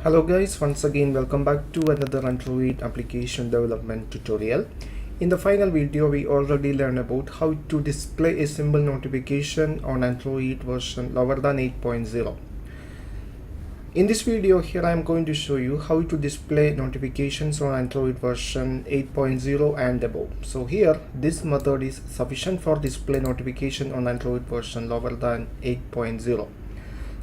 Hello guys, once again welcome back to another Android application development tutorial. In the final video we already learned about how to display a symbol notification on Android version lower than 8.0. In this video here I am going to show you how to display notifications on Android version 8.0 and above. So here this method is sufficient for display notification on Android version lower than 8.0.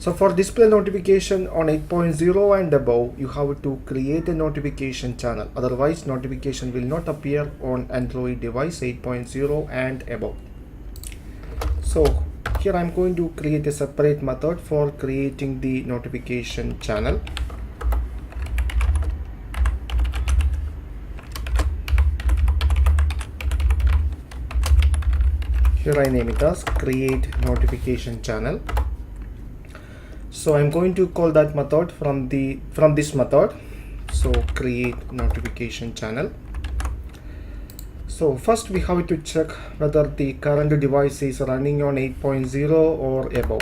So for display notification on 8.0 and above, you have to create a notification channel. Otherwise, notification will not appear on Android device 8.0 and above. So here I'm going to create a separate method for creating the notification channel. Here I name it as create notification channel. So I'm going to call that method from this method. So create notification channel. So first we have to check whether the current device is running on 8.0 or above.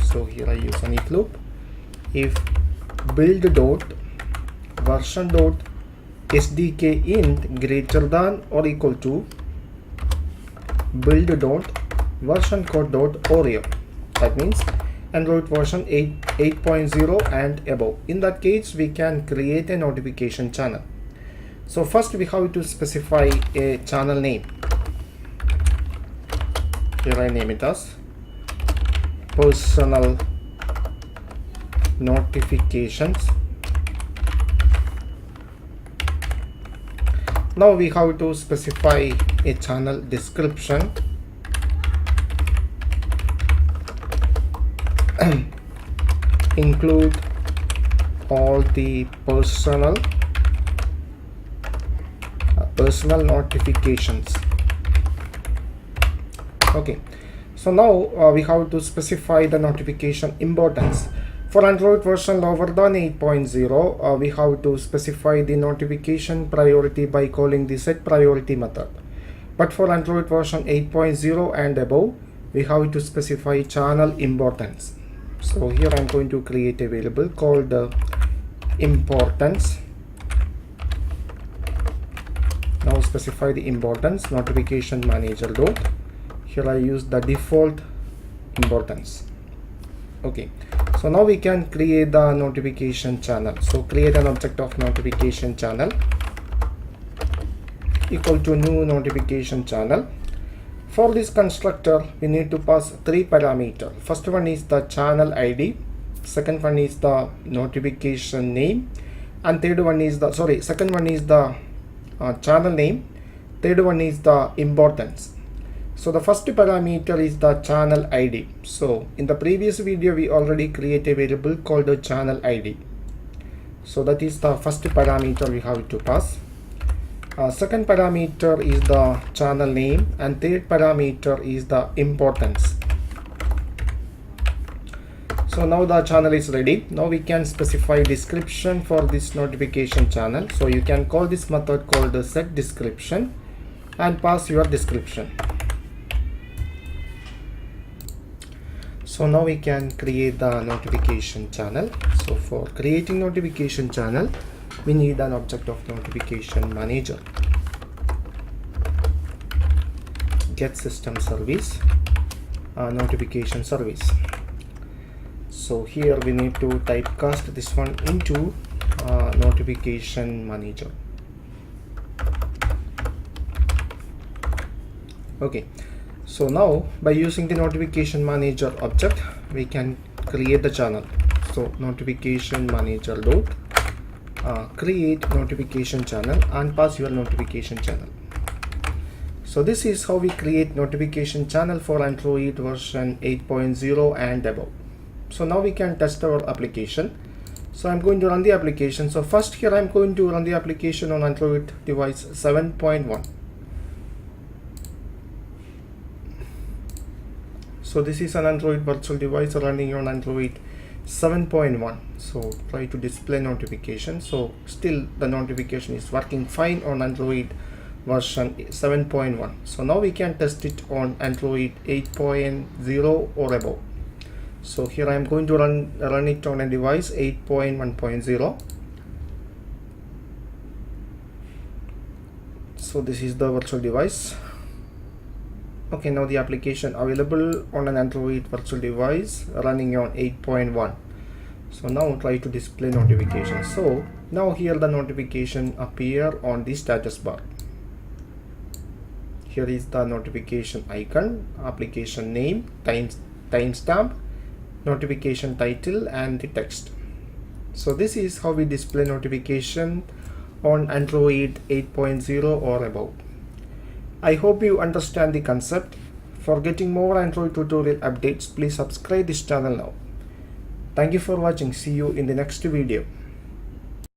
So here I use an if loop. If build dot version dot sdk int greater than or equal to build dot version code dot oreo. That means Android version 8.0 and above. In that case, we can create a notification channel. So first we have to specify a channel name. Here I name it as personal notifications. Now we have to specify a channel description. Include all the personal notifications. Okay, so now we have to specify the notification importance. For Android version lower than 8.0, we have to specify the notification priority by calling the set priority method. But for Android version 8.0 and above, we have to specify channel importance. So here I'm going to create a variable called importance. Now specify the importance notification manager dot. Here I use the default importance. Okay, so now we can create the notification channel. So create an object of notification channel equal to new notification channel. For this constructor, we need to pass three parameters. First one is the channel ID, second one is the notification name, and second one is the channel name, third one is the importance. So the first parameter is the channel ID. So in the previous video, we already created a variable called the channel ID. So that is the first parameter we have to pass. Second parameter is the channel name and third parameter is the importance. So now the channel is ready. Now we can specify description for this notification channel. So you can call this method called the set description and pass your description. So now we can create the notification channel. So for creating notification channel, we need an object of notification manager. Get system service notification service. So here we need to typecast this one into notification manager. Okay, so now by using the notification manager object, we can create the channel. So notification manager dot create notification channel and pass your notification channel. So this is how we create notification channel for Android version 8.0 and above. So now we can test our application. So I'm going to run the application. So first here I'm going to run the application on Android device 7.1. So this is an Android virtual device running on Android 7.1. So try to display notification. So still the notification is working fine on Android version 7.1. So now we can test it on Android 8.0 or above. So here I am going to run it on a device 8.1.0. So this is the virtual device. Okay, now the application available on an Android virtual device running on 8.1. So now try to display notifications. So now here the notification appear on the status bar. Here is the notification icon, application name, timestamp, notification title, and the text. So this is how we display notification on Android 8.0 or above. I hope you understand the concept. For getting more Android tutorial updates, please subscribe this channel now. Thank you for watching. See you in the next video.